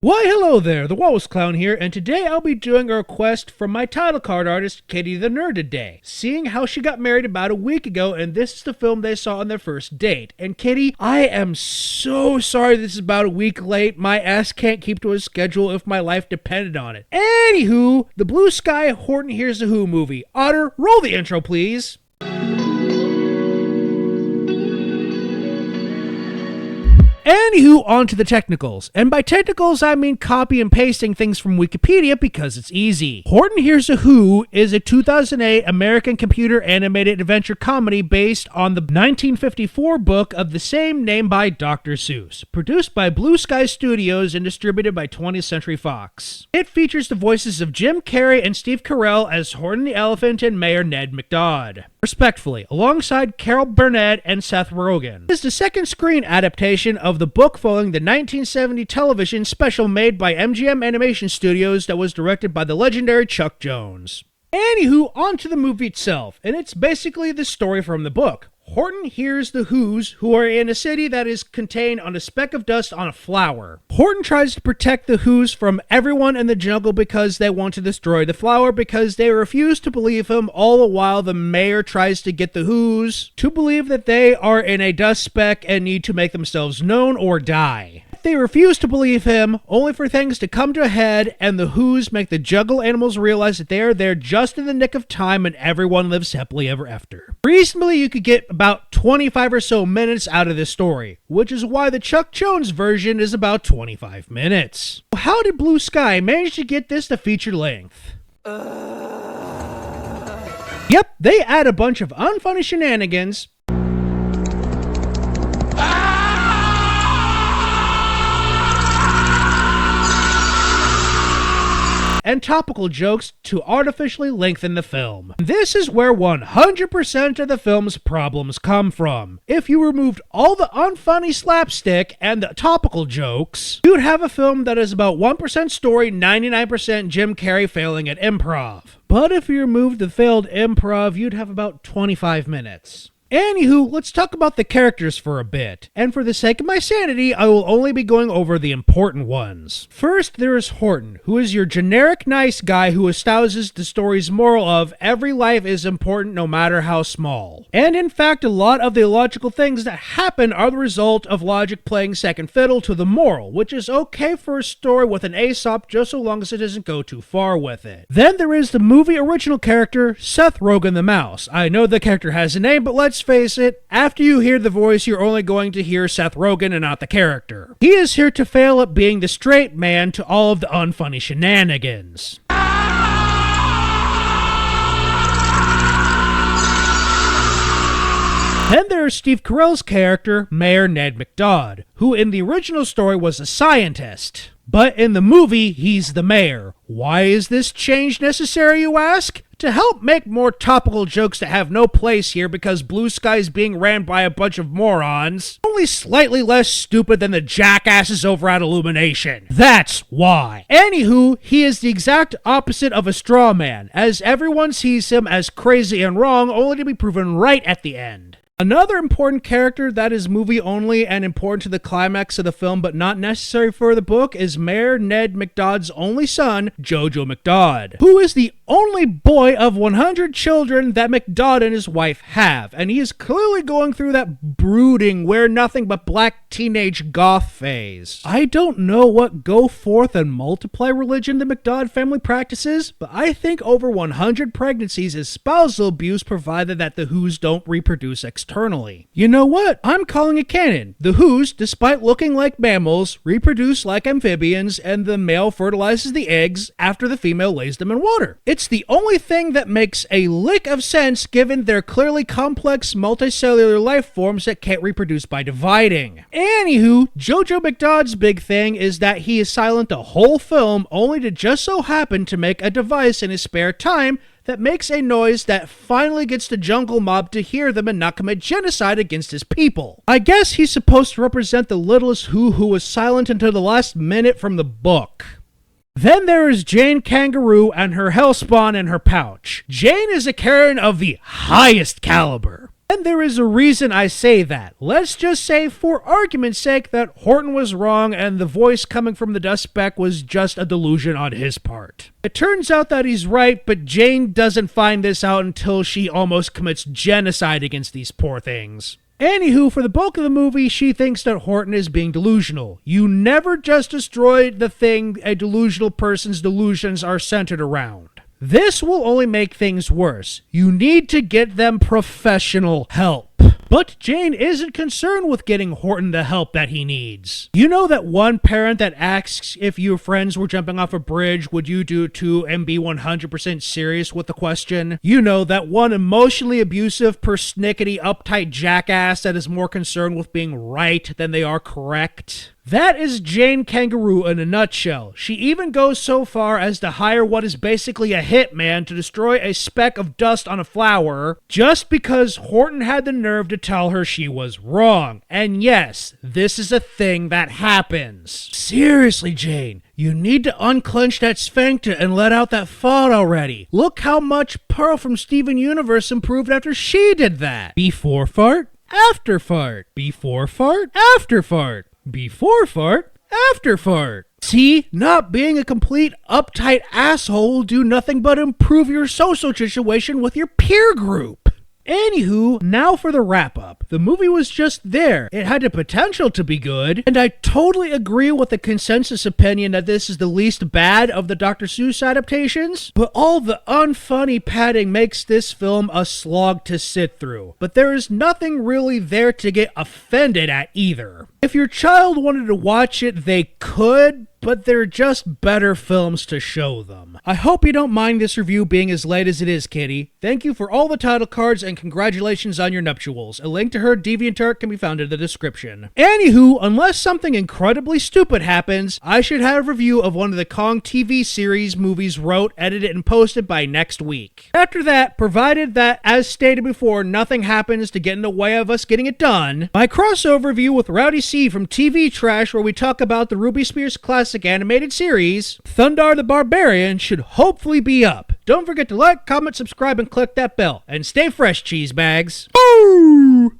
Why hello there, the Walrus Clown here, and today I'll be doing a request from my title card artist, Kitty the Nerd today. Seeing how she got married about a week ago, and this is the film they saw on their first date. And Kitty, I am so sorry this is about a week late. My ass can't keep to a schedule if my life depended on it. Anywho, the Blue Sky Horton Hears the Who movie. Otter, roll the intro, please. Anywho, on to the technicals. And by technicals, I mean copy and pasting things from Wikipedia because it's easy. Horton Hears the Who is a 2008 American computer animated adventure comedy based on the 1954 book of the same name by Dr. Seuss, produced by Blue Sky Studios and distributed by 20th Century Fox. It features the voices of Jim Carrey and Steve Carell as Horton the Elephant and Mayor Ned McDodd, respectively, alongside Carol Burnett and Seth Rogen. It is the second screen adaptation of the book following the 1970 television special made by MGM Animation Studios that was directed by the legendary Chuck Jones. Anywho, on to the movie itself, and it's basically the story from the book. Horton hears the Who's, who are in a city that is contained on a speck of dust on a flower. Horton tries to protect the Who's from everyone in the jungle because they want to destroy the flower because they refuse to believe him, all the while the mayor tries to get the Who's to believe that they are in a dust speck and need to make themselves known or die. They refuse to believe him, only for things to come to a head, and the Who's make the jungle animals realize that they are there just in the nick of time and everyone lives happily ever after. Reasonably, you could get about 25 or so minutes out of this story, which is why the Chuck Jones version is about 25 minutes. How did Blue Sky manage to get this to feature length? Yep, they add a bunch of unfunny shenanigans, and topical jokes to artificially lengthen the film. This is where 100% of the film's problems come from. If you removed all the unfunny slapstick and the topical jokes, you'd have a film that is about 1% story, 99% Jim Carrey failing at improv. But if you removed the failed improv, you'd have about 25 minutes. Anywho, let's talk about the characters for a bit, and for the sake of my sanity, I will only be going over the important ones. First, there is Horton, who is your generic nice guy who espouses the story's moral of every life is important no matter how small. And in fact, a lot of the illogical things that happen are the result of logic playing second fiddle to the moral, which is okay for a story with an Aesop just so long as it doesn't go too far with it. Then there is the movie original character, Seth Rogen the Mouse. I know the character has a name, but let's face it, after you hear the voice, you're only going to hear Seth Rogen and not the character. He is here to fail at being the straight man to all of the unfunny shenanigans. Then there's Steve Carell's character, Mayor Ned McDodd, who in the original story was a scientist. But in the movie, he's the mayor. Why is this change necessary, you ask? To help make more topical jokes that have no place here because Blue Sky is being ran by a bunch of morons, only slightly less stupid than the jackasses over at Illumination. That's why. Anywho, he is the exact opposite of a straw man, as everyone sees him as crazy and wrong, only to be proven right at the end. Another important character that is movie only and important to the climax of the film but not necessary for the book is Mayor Ned McDodd's only son, Jojo McDodd, who is the only boy of 100 children that McDodd and his wife have, and he is clearly going through that brooding, wear nothing but black teenage goth phase. I don't know what go forth and multiply religion the McDodd family practices, but I think over 100 pregnancies is spousal abuse provided that the Who's don't reproduce externally. You know what? I'm calling it canon. The Who's, despite looking like mammals, reproduce like amphibians, and the male fertilizes the eggs after the female lays them in water. It's the only thing that makes a lick of sense given their clearly complex multicellular life forms that can't reproduce by dividing. Anywho, Jojo McDodd's big thing is that he is silent the whole film only to just so happen to make a device in his spare time that makes a noise that finally gets the jungle mob to hear them and not commit genocide against his people. I guess he's supposed to represent the littlest who was silent until the last minute from the book. Then there is Jane Kangaroo and her hellspawn in her pouch. Jane is a Karen of the highest caliber. And there is a reason I say that. Let's just say, for argument's sake, that Horton was wrong and the voice coming from the dust speck was just a delusion on his part. It turns out that he's right, but Jane doesn't find this out until she almost commits genocide against these poor things. Anywho, for the bulk of the movie, she thinks that Horton is being delusional. You never just destroy the thing a delusional person's delusions are centered around. This will only make things worse. You need to get them professional help. But Jane isn't concerned with getting Horton the help that he needs. You know that one parent that asks if your friends were jumping off a bridge, would you do it too, and be 100% serious with the question? You know that one emotionally abusive, persnickety, uptight jackass that is more concerned with being right than they are correct? That is Jane Kangaroo in a nutshell. She even goes so far as to hire what is basically a hitman to destroy a speck of dust on a flower just because Horton had the nerve to tell her she was wrong. And yes, this is a thing that happens. Seriously, Jane, you need to unclench that sphincter and let out that fart already. Look how much Pearl from Steven Universe improved after she did that. Before fart, after fart. Before fart, after fart. Before fart, after fart. See, not being a complete uptight asshole will do nothing but improve your social situation with your peer group. Anywho, now for the wrap-up. The movie was just there. It had the potential to be good, and I totally agree with the consensus opinion that this is the least bad of the Dr. Seuss adaptations, but all the unfunny padding makes this film a slog to sit through. But there is nothing really there to get offended at either. If your child wanted to watch it, they could, but they're just better films to show them. I hope you don't mind this review being as late as it is, Kitty. Thank you for all the title cards and congratulations on your nuptials. A link to her DeviantArt can be found in the description. Anywho, unless something incredibly stupid happens, I should have a review of one of the Kong TV series movies wrote, edited, and posted by next week. After that, provided that, as stated before, nothing happens to get in the way of us getting it done, my crossover review with Rowdy C from TV Trash, where we talk about the Ruby Spears classic animated series, Thundar the Barbarian, should hopefully be up. Don't forget to like, comment, subscribe, and click that bell. And stay fresh, cheese bags. Boo!